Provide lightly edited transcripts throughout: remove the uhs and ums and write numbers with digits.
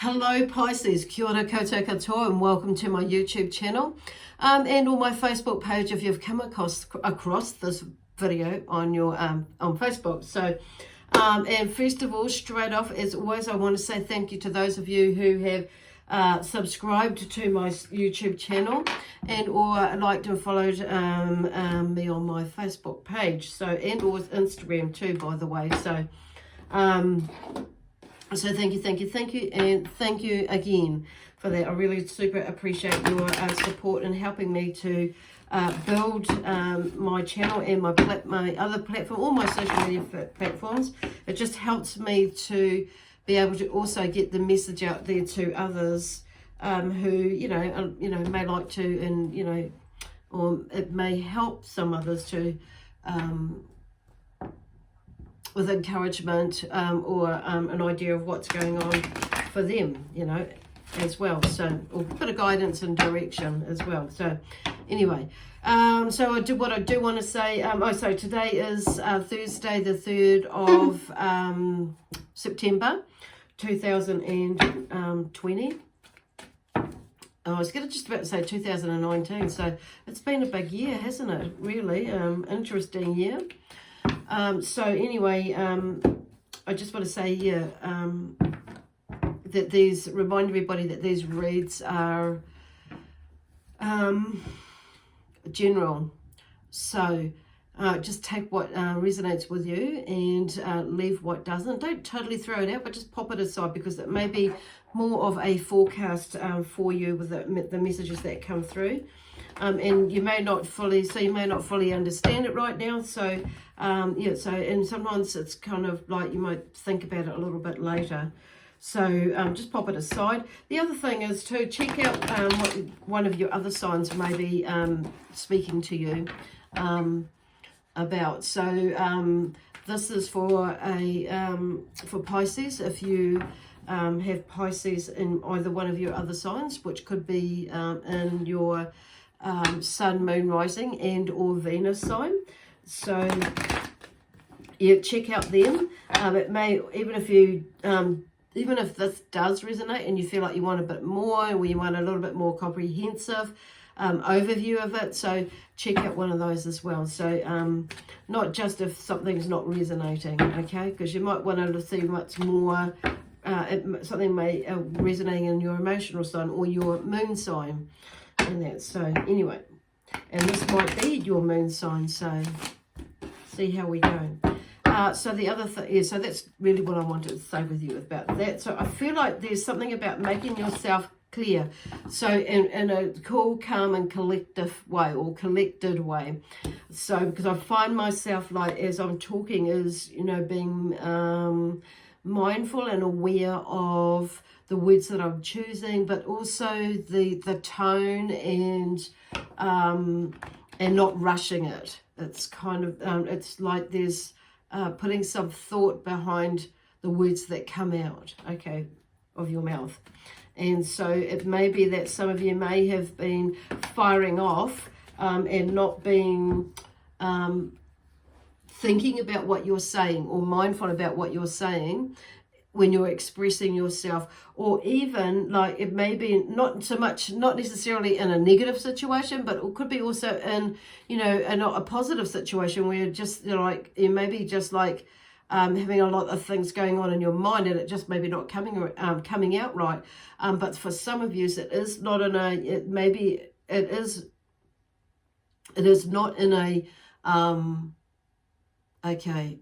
Hello Pisces, kia ora koutou katoa, and welcome to my YouTube channel and on my Facebook page if you've come across this video on your on Facebook. So and first of all, straight off, as always, I want to say thank you to those of you who have subscribed to my YouTube channel and or liked and followed me on my Facebook page, so and or Instagram too, by the way. So so thank you, and thank you again for that. I really super appreciate your support in helping me to build my channel and my other platform, all my social media platforms. It just helps me to be able to also get the message out there to others who may like to, and or it may help some others to. With encouragement or an idea of what's going on for them, as well. So, or a bit of guidance and direction as well. So, anyway, so what I do want to say, so today is Thursday, the 3rd of September, 2020. I was just about to say 2019, so it's been a big year, hasn't it? Really, interesting year. So anyway, I just want to say, that remind everybody that these reads are general. So just take what resonates with you and leave what doesn't. Don't totally throw it out, but just pop it aside, because it may be more of a forecast for you with the messages that come through. And you may not fully understand it right now. So and sometimes it's kind of like you might think about it a little bit later. So just pop it aside. The other thing is to check out what one of your other signs may be speaking to you about. So this is for for Pisces. If you have Pisces in either one of your other signs, which could be in your Sun, Moon, Rising and or Venus sign. So yeah, check out them. It may, even if this does resonate and you feel like you want a bit more, or you want a little bit more comprehensive overview of it, so check out one of those as well. So not just if something's not resonating, okay, because you might want to see much more. Something may resonating in your emotional sign or your moon sign, and that. So anyway, and this might be your moon sign, so see how we go. So the other thing, so that's really what I wanted to say with you about that. So I feel like there's something about making yourself clear, so in a cool, calm and collective way, or collected way. So because I find myself, like, as I'm talking, is being mindful and aware of the words that I'm choosing, but also the tone and not rushing it. It's kind of it's like there's putting some thought behind the words that come out, okay, of your mouth. And so it may be that some of you may have been firing off and not being thinking about what you're saying or mindful about what you're saying when you're expressing yourself, or even like it may be not necessarily in a negative situation, but it could be also in a positive situation where just you maybe just like having a lot of things going on in your mind, and it just maybe not coming out right. But for some of you, it is not in a. It is not in a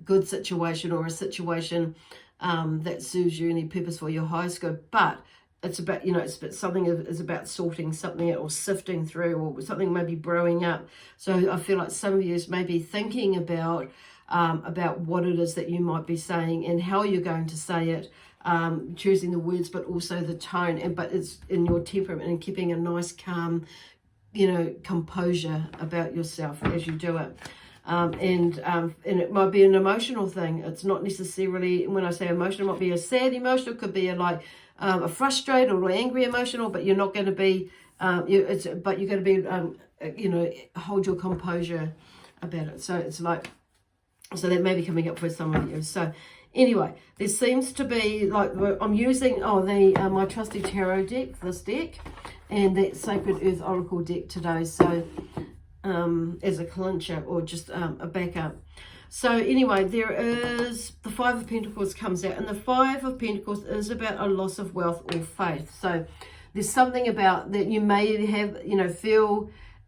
good situation, or a situation that serves you any purpose for your highest good, but it's about something is about sorting something out, or sifting through, or something maybe brewing up. So I feel like some of you may be thinking about what it is that you might be saying and how you're going to say it, choosing the words, but also the tone, but it's in your temperament and keeping a nice calm composure about yourself as you do it. And it might be an emotional thing. It's not necessarily, when I say emotional, it might be a sad emotional, could be a frustrated or angry emotional, but you're not going to be, but you're going to be, hold your composure about it. So it's like, so that may be coming up for some of you. So Anyway, there seems to be, like, I'm using, my trusty tarot deck, this deck, and that Sacred Earth Oracle deck today, so as a clincher or just a backup. So anyway, there is the Five of Pentacles comes out, and the Five of Pentacles is about a loss of wealth or faith. So there's something about that you may have,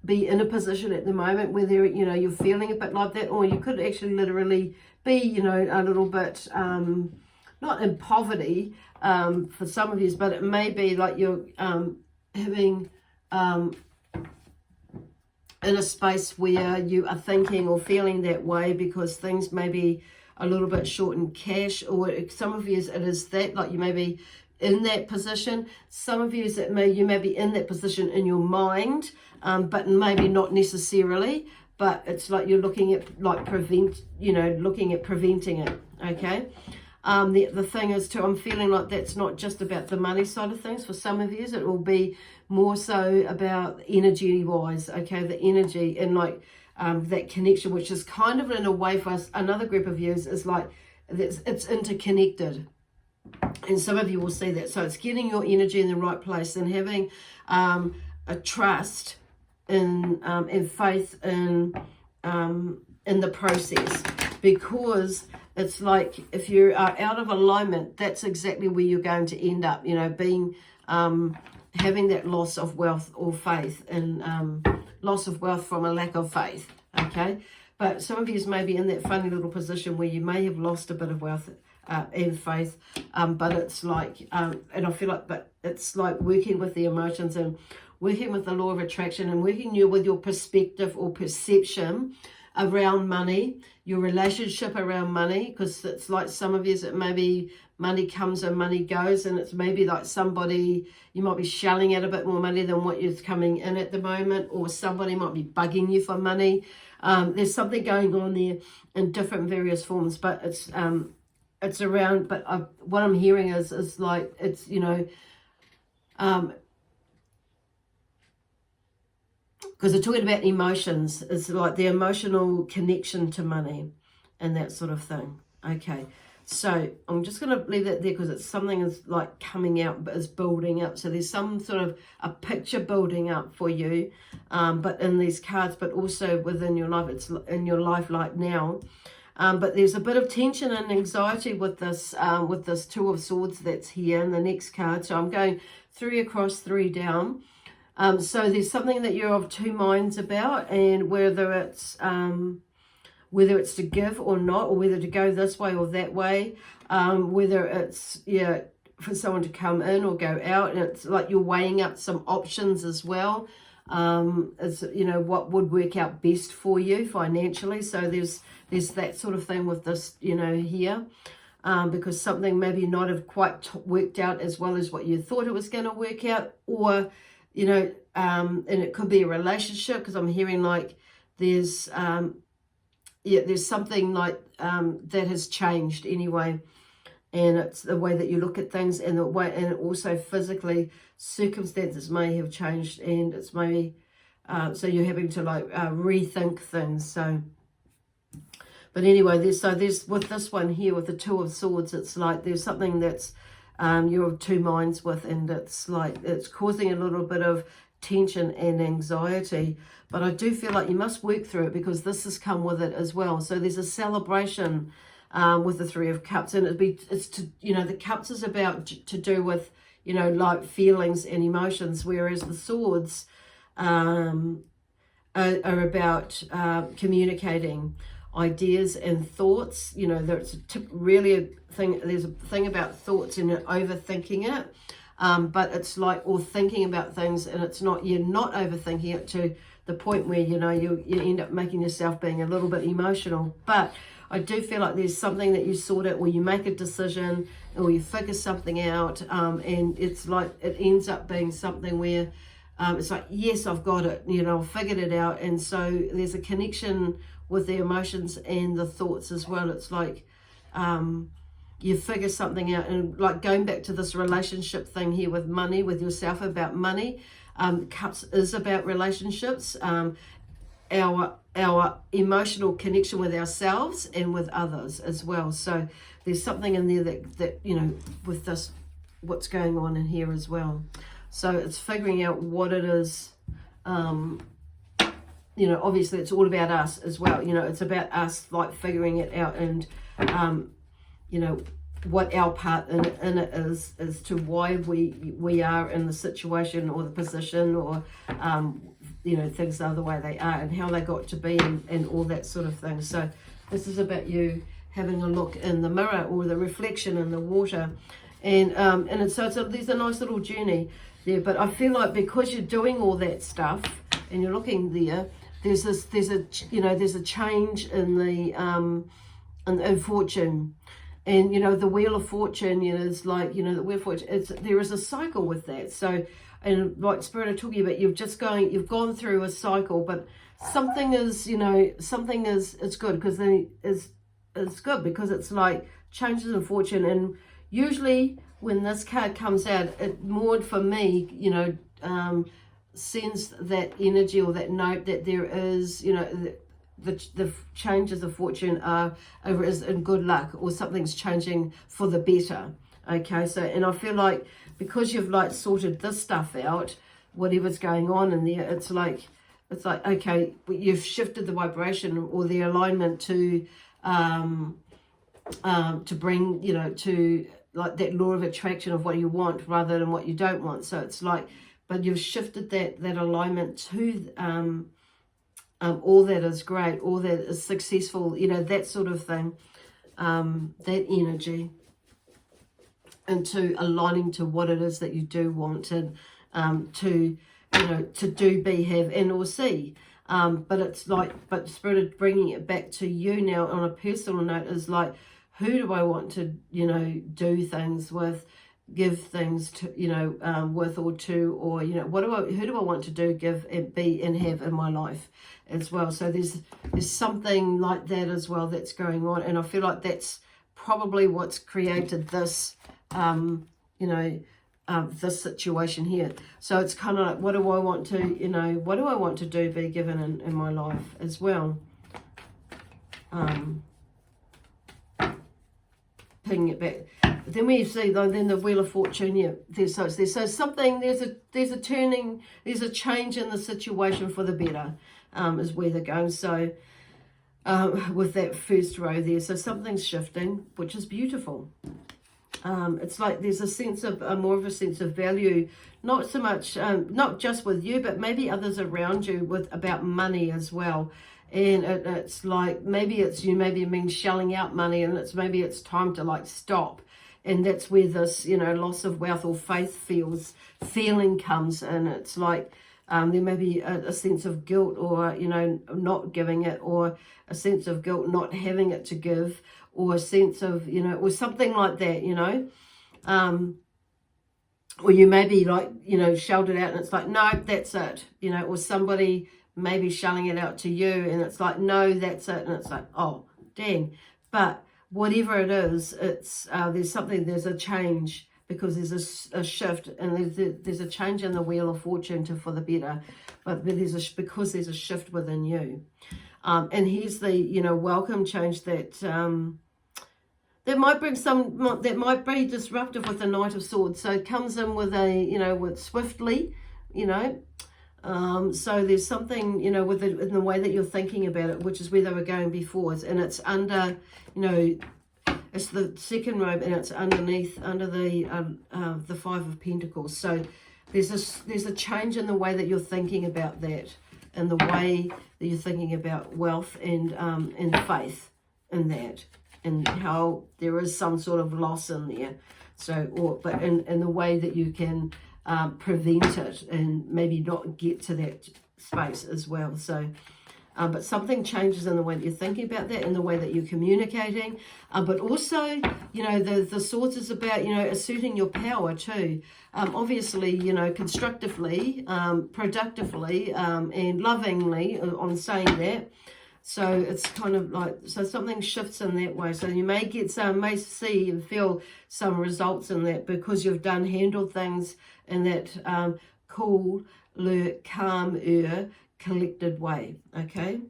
be in a position at the moment where there, you're feeling a bit like that, or you could actually literally be, a little bit, not in poverty for some of you, but it may be like you're having in a space where you are thinking or feeling that way because things may be a little bit short in cash, or some of you it is that, like, you may be in that position. Some of you you may be in that position in your mind, but maybe not necessarily, but it's like you're looking at looking at preventing it. Okay. The thing is too, I'm feeling like that's not just about the money side of things. For some of you, it will be more so about energy wise, okay, the energy and like that connection, which is kind of in a way for us, another group of yous is like it's interconnected. And some of you will see that. So it's getting your energy in the right place and having a trust in and faith in the process, because it's like if you are out of alignment, that's exactly where you're going to end up, being having that loss of wealth or faith, and loss of wealth from a lack of faith. Okay, but some of you may be in that funny little position where you may have lost a bit of wealth and faith, but it's like and I feel like, but it's like working with the emotions and working with the law of attraction and working with your perspective or perception around money, your relationship around money, because it's like some of you, it may be money comes and money goes, and it's maybe like somebody, you might be shelling out a bit more money than what is coming in at the moment, or somebody might be bugging you for money. There's something going on there in different various forms, but it's around, but what I'm hearing is like, it's, because they're talking about emotions, it's like the emotional connection to money and that sort of thing. Okay, so I'm just going to leave that there because it's something is like coming out, but is building up. So there's some sort of a picture building up for you, but in these cards, but also within your life, it's in your life like now. But there's a bit of tension and anxiety with this Two of Swords that's here in the next card. So I'm going 3 across, 3 down. So there's something that you're of two minds about, and whether it's to give or not, or whether to go this way or that way, whether it's for someone to come in or go out, and it's like you're weighing up some options as well. As what would work out best for you financially. So there's that sort of thing with this, here, because something maybe not have quite worked out as well as what you thought it was going to work out, or and it could be a relationship, because I'm hearing like there's something like that has changed anyway, and it's the way that you look at things, and the way, and also physically circumstances may have changed, and it's maybe so you're having to like rethink things. So, but anyway, there's with this one here with the Two of Swords, it's like there's something that's you're of two minds with, and it's like it's causing a little bit of tension and anxiety, but I do feel like you must work through it, because this has come with it as well. So there's a celebration with the Three of Cups, and the Cups is about to do with like feelings and emotions, whereas the Swords are about communicating ideas and thoughts. There's there's a thing about thoughts and overthinking it, but it's like, or thinking about things, and it's not, you're not overthinking it to the point where you end up making yourself being a little bit emotional. But I do feel like there's something that you sort out, where you make a decision or you figure something out, and it's like it ends up being something where it's like, yes, I've got it, I've figured it out. And so there's a connection with the emotions and the thoughts as well. It's like you figure something out, and like going back to this relationship thing here with money, with yourself, about money. Cups is about relationships, our emotional connection with ourselves and with others as well. So there's something in there that you know, with this, what's going on in here as well. So it's figuring out what it is. You know, obviously it's all about us as well. You know, it's about us, like, figuring it out, and you know, what our part in it is as to why we are in the situation or the position, or you know, things are the way they are and how they got to be, and all that sort of thing. So this is about you having a look in the mirror, or the reflection in the water, and there's a nice little journey there. But I feel like because you're doing all that stuff and you're looking there, there's a change in the in fortune. And, you know, the Wheel of Fortune, you know, is like, you know, the Wheel of Fortune, there is a cycle with that. So, and like Spirit are talking about, you've gone through a cycle, but something is, you know, it's good, because it's good because it's like changes in fortune. And usually when this card comes out, it more, for me, you know, sends that energy, or that note that there is, you know, the changes of fortune are in good luck, or something's changing for the better. Okay, so, and I feel like because you've like sorted this stuff out, whatever's going on in there, it's like okay, you've shifted the vibration or the alignment to bring, you know, to like that law of attraction of what you want rather than what you don't want. So it's like, but you've shifted that alignment to all that is great, all that is successful, you know, that sort of thing, that energy, into aligning to what it is that you do want, and to, you know, to do, be, have, and or see. But it's like, but Spirit is bringing it back to you now on a personal note, is like, who do I want to, you know, do things with, give things to, you know, with or to, or, you know, who do I want to do, give, and be, and have in my life as well. So there's something like that as well that's going on, and I feel like that's probably what's created this, you know, this situation here. So it's kind of like, what do I want to, you know, what do I want to do, be, given in my life as well. Picking it back. Then we see, though, then the Wheel of Fortune, yeah, there's something, there's a turning, there's a change in the situation for the better, is where they're going. So with that first row there, so something's shifting, which is beautiful. It's like there's a sense of, more of a sense of value, not so much, not just with you, but maybe others around you, with about money as well. And it's like, maybe it's, you maybe mean shelling out money, and maybe it's time to like stop. And that's where this, you know, loss of wealth or faith feeling comes in. It's like there may be a sense of guilt, or, you know, not giving it, or a sense of guilt not having it to give, or a sense of, you know, or something like that, you know. Or you may be like, you know, shelled it out, and it's like, no, that's it, you know, or somebody maybe shelling it out to you, and it's like, no, that's it, and it's like, oh, dang. But whatever it is, it's there's a change, because there's a shift, and there's a change in the Wheel of Fortune for the better, but because there's a shift within you. And here's the, you know, welcome change that that might bring that might be disruptive with the Knight of Swords. So it comes in with a, you know, with swiftly, you know. So there's something, you know, in the way that you're thinking about it, which is where they were going before, and it's under, you know, it's the second row, and it's underneath, under the Five of Pentacles. So there's a change in the way that you're thinking about that, and the way that you're thinking about wealth and faith in that, and how there is some sort of loss in there. So, but in the way that you can prevent it, and maybe not get to that space as well. So, but something changes in the way that you're thinking about that, in the way that you're communicating. But also, you know, the Swords is about, you know, asserting your power too. Obviously, you know, constructively, productively, and lovingly on saying that. So it's kind of like, so something shifts in that way. So you may get may see and feel some results in that, because you've handled things in that cool, calm, collected way, okay?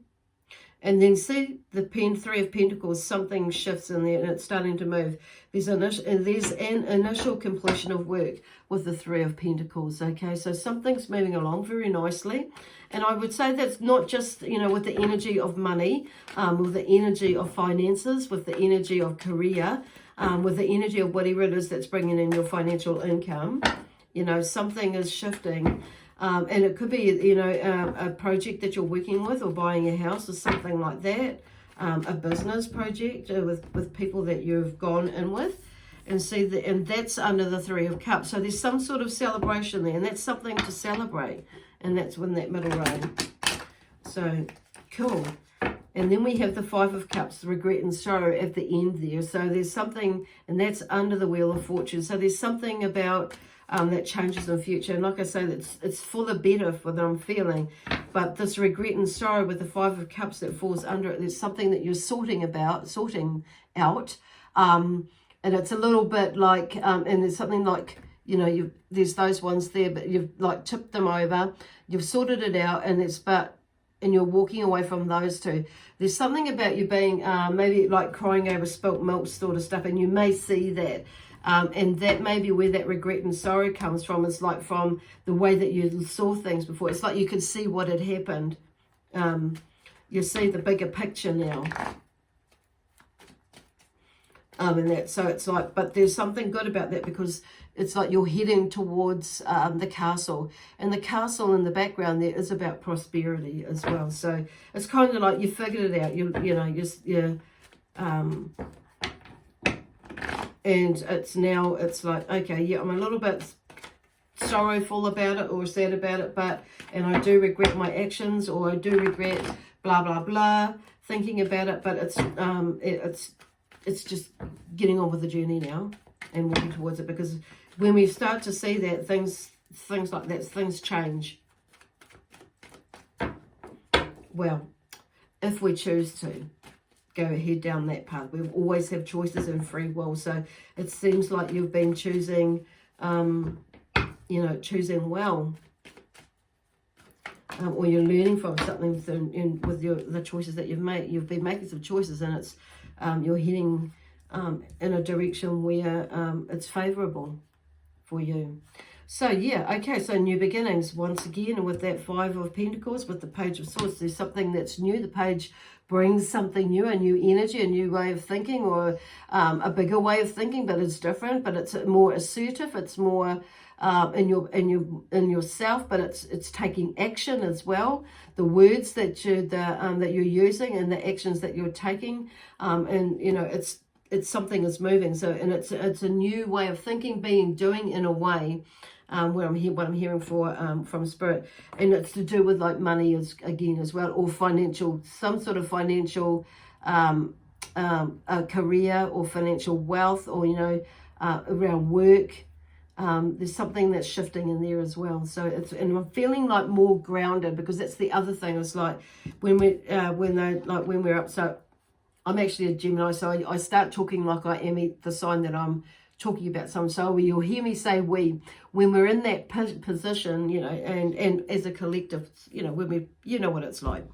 And then see the Three of Pentacles, something shifts in there and it's starting to move. There's an initial completion of work with the Three of Pentacles, okay? So something's moving along very nicely. And I would say that's not just, you know, with the energy of money, with the energy of finances, with the energy of career, with the energy of whatever it is that's bringing in your financial income. You know, something is shifting. And it could be, you know, a project that you're working with, or buying a house or something like that. A business project with people that you've gone in with. And see that, and that's under the Three of Cups. So there's some sort of celebration there, and that's something to celebrate. And that's when that middle reign. So, cool. And then we have the Five of Cups, regret and sorrow at the end there. So there's something, and that's under the Wheel of Fortune. So there's something about that changes in the future. And like I say, it's for the better for what I'm feeling. But this regret and sorrow with the Five of Cups that falls under it, there's something that you're sorting out. And it's a little bit like, and there's something like, you know, there's those ones there, but you've like tipped them over. You've sorted it out, and and you're walking away from those two. There's something about you being maybe like crying over spilt milk sort of stuff, and you may see that. And that may be where that regret and sorrow comes from. It's like from the way that you saw things before. It's like you could see what had happened. You see the bigger picture now. And that, so it's like, but there's something good about that, because it's like you're heading towards the castle, and the castle in the background there is about prosperity as well. So it's kind of like you figured it out. And it's like, okay, yeah, I'm a little bit sorrowful about it or sad about it, and I do regret my actions, or I do regret blah blah blah thinking about it, but it's just getting on with the journey now and walking towards it, because when we start to see that, things like that, things change. Well, if we choose to go ahead down that path, we always have choices and free will. So it seems like you've been choosing, choosing well. Or you're learning from something with the choices that you've made. You've been making some choices, and it's you're heading in a direction where it's favourable for you. So yeah, okay, so new beginnings once again with that Five of Pentacles with the Page of Swords. There's something that's new. The page brings something new, a new energy, a new way of thinking, or a bigger way of thinking, but it's different, but it's more assertive, it's more in yourself, but it's taking action as well. The words that you're using and the actions that you're taking, and you know, it's something is moving. So, and it's a new way of thinking, doing in a way. What I'm hearing from Spirit, and it's to do with like money as well, or financial, some sort of financial career or financial wealth, or around work. There's something that's shifting in there as well. So and I'm feeling like more grounded, because that's the other thing. It's like when we're up. So I'm actually a Gemini, so I start talking like I am the sign that I'm talking about. So you'll hear me say we when we're in that position, and as a collective, when we, what it's like.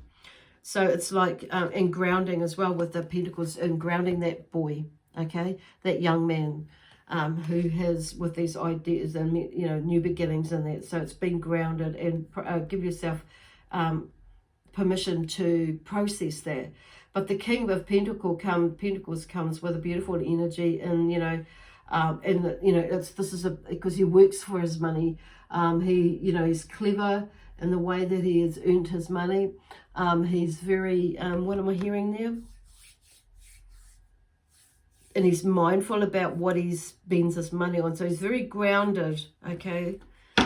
So it's like and grounding as well with the Pentacles, and grounding that boy, okay, that young man. Who has with these ideas and new beginnings in that. So it's been grounded, and give yourself permission to process that. But the King of Pentacles comes with a beautiful energy, and because he works for his money. He's clever in the way that he has earned his money. He's very what am I hearing there? And he's mindful about what he spends his money on. So he's very grounded, okay?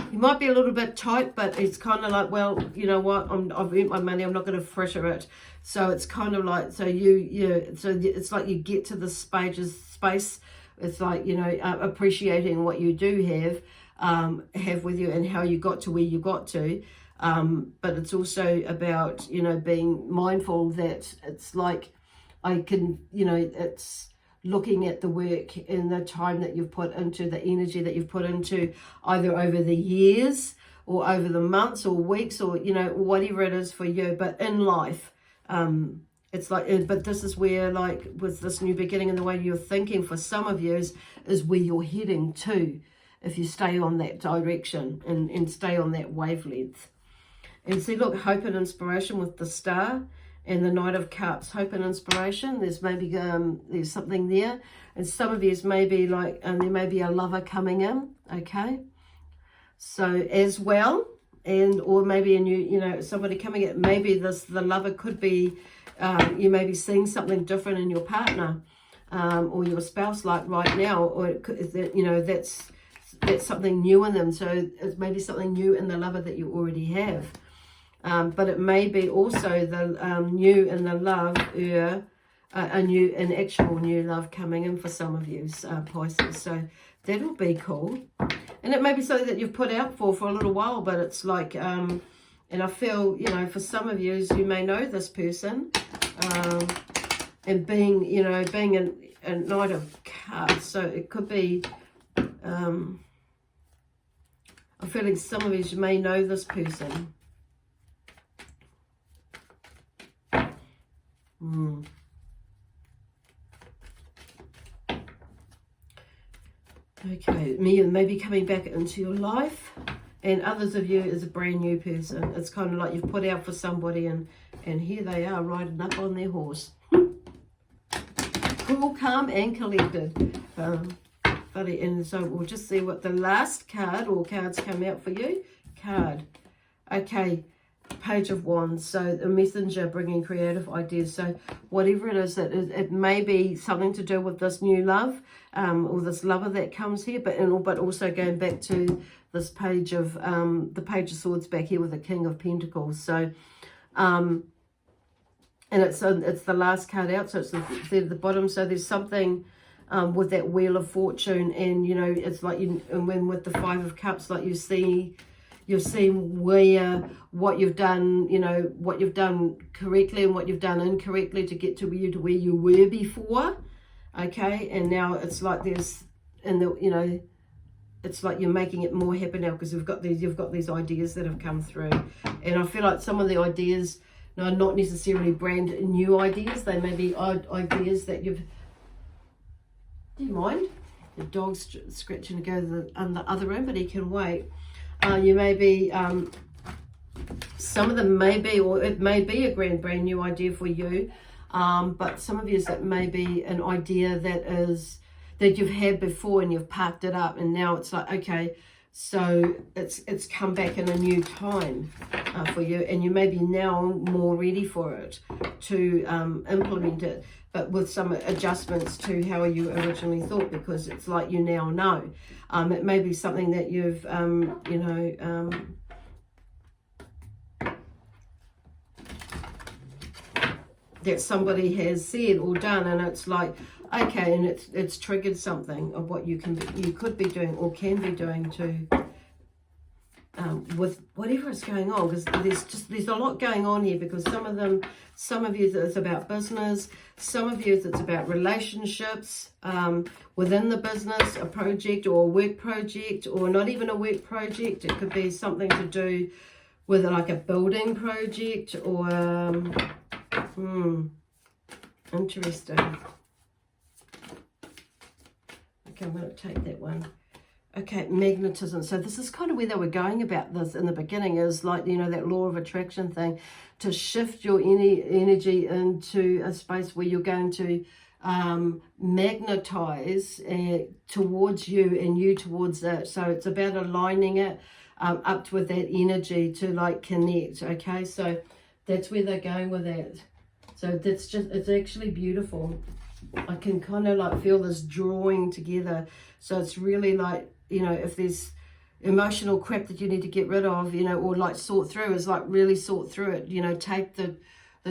He might be a little bit tight, but it's kind of like, well, you know what? I've earned my money. I'm not going to fritter it. So it's kind of like, so it's like you get to the space. It's like, appreciating what you do have with you, and how you got to where you got to. But it's also about, being mindful that it's like, it's looking at the work and the time that you've put into, the energy that you've put into, either over the years or over the months or weeks, or whatever it is for you. But in life, It's like, but this is where, like, with this new beginning and the way you're thinking for some of you is where you're heading to, if you stay on that direction and stay on that wavelength. And see, look, hope and inspiration with the Star and the Knight of Cups. Hope and inspiration. There's maybe there's something there, and some of you may be like, there may be a lover coming in. Okay, so as well, and or maybe a new, you know, somebody coming in. Maybe the lover could be, you may be seeing something different in your partner or your spouse, like right now, or it could, you know, that's something new in them. So it's maybe something new in the lover that you already have. But it may be also the new in the love, an actual new love coming in for some of you, Pisces. So that'll be cool. And it may be something that you've put out for a little while, but it's like, and I feel, you know, for some of you may know this person, and being, you know, being a Knight of Cups. So it could be, I'm feeling some of you may know this person. Okay, maybe coming back into your life, and others of you is a brand new person. It's kind of like you've put out for somebody, and here they are riding up on their horse. Cool, calm and collected. And so we'll just see what the last card or cards come out for you. Okay. Page of Wands, so the messenger bringing creative ideas. So whatever it is, it may be something to do with this new love, or this lover that comes here, but also going back to this page of the Page of Swords back here with the King of Pentacles. So and it's the last card out, so it's the bottom. So there's something with that Wheel of Fortune, and you know, it's like and when with the Five of Cups, like you're seeing where what you've done, you know, what you've done correctly and what you've done incorrectly to get to where you were before. Okay, and now it's like there's, and the, you know, it's like you're making it more happen now because you've got these ideas that have come through, and I feel like some of the ideas are not necessarily brand new ideas. They may be ideas that you've. Do you mind? The dog's scratching to go to the other room, but he can wait. You may be, some of them may be, or it may be a brand new idea for you, but some of you, it may be an idea that you've had before and you've parked it up, and now it's like, okay, so it's come back in a new time for you, and you may be now more ready for it to implement it, but with some adjustments to how you originally thought, because it's like you now know. It may be something that you've, you know, that somebody has said or done, and it's like, okay, and it's triggered something of what you could be doing or can be doing to, with whatever is going on, because there's a lot going on here, because some of you it's about business, some of you it's about relationships within the business, a project or a work project, or not even a work project. It could be something to do with like a building project, or interesting. Okay, I'm going to take that one. Okay, magnetism. So this is kind of where they were going about this in the beginning, is like, you know, that law of attraction thing, to shift your energy into a space where you're going to magnetize towards you and you towards it. So it's about aligning it up with that energy to like connect. Okay, so that's where they're going with that. So that's just, it's actually beautiful. I can kind of like feel this drawing together. So it's really like, you know, if there's emotional crap that you need to get rid of, you know, or like sort through, is like really sort through it, you know, take the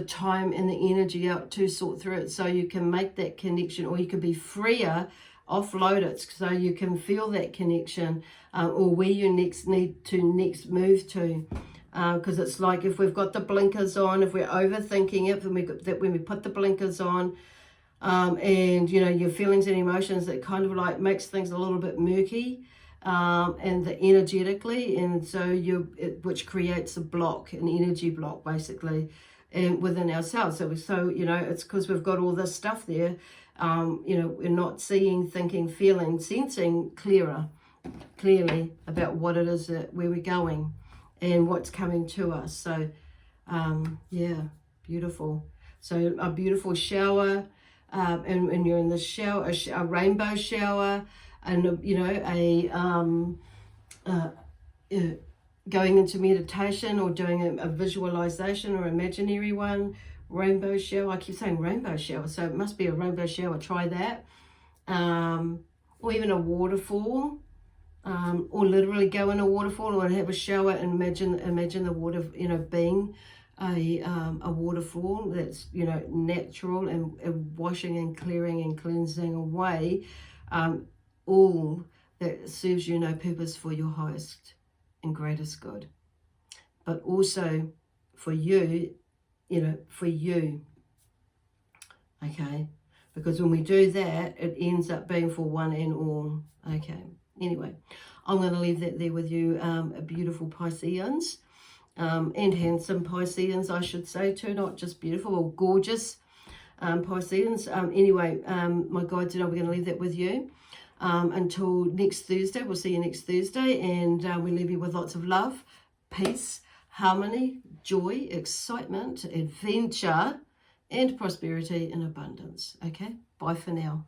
time and the energy out to sort through it, so you can make that connection, or you can be freer, offload it so you can feel that connection, or where you need to move to. Because it's like, if we've got the blinkers on, if we're overthinking it, when we put the blinkers on, and you know, your feelings and emotions, it kind of like makes things a little bit murky, and energetically, and so which creates a block, an energy block basically. and within ourselves. So you know, it's because we've got all this stuff there. You know, we're not seeing, thinking, feeling, sensing clearly about what it is that where we're going and what's coming to us. So yeah, beautiful. So a beautiful shower, and you're in the shower, a rainbow shower, and you know, going into meditation or doing a visualization or imaginary one. Rainbow shower. I keep saying rainbow shower, so it must be a rainbow shower. Try that. Or even a waterfall, or literally go in a waterfall or have a shower and imagine the water, you know, being a waterfall that's, you know, natural and washing and clearing and cleansing away all that serves you no purpose for your highest and greatest good, but also for you, you know, for you, okay? Because when we do that, it ends up being for one and all, okay? Anyway, I'm going to leave that there with you, beautiful Pisceans, and handsome Pisceans, I should say, too, not just beautiful or gorgeous Pisceans. Anyway, my guides and I, we're going to leave that with you until next Thursday. We'll see you next Thursday, and we leave you with lots of love, peace, harmony, joy, excitement, adventure, and prosperity and abundance. Okay, bye for now.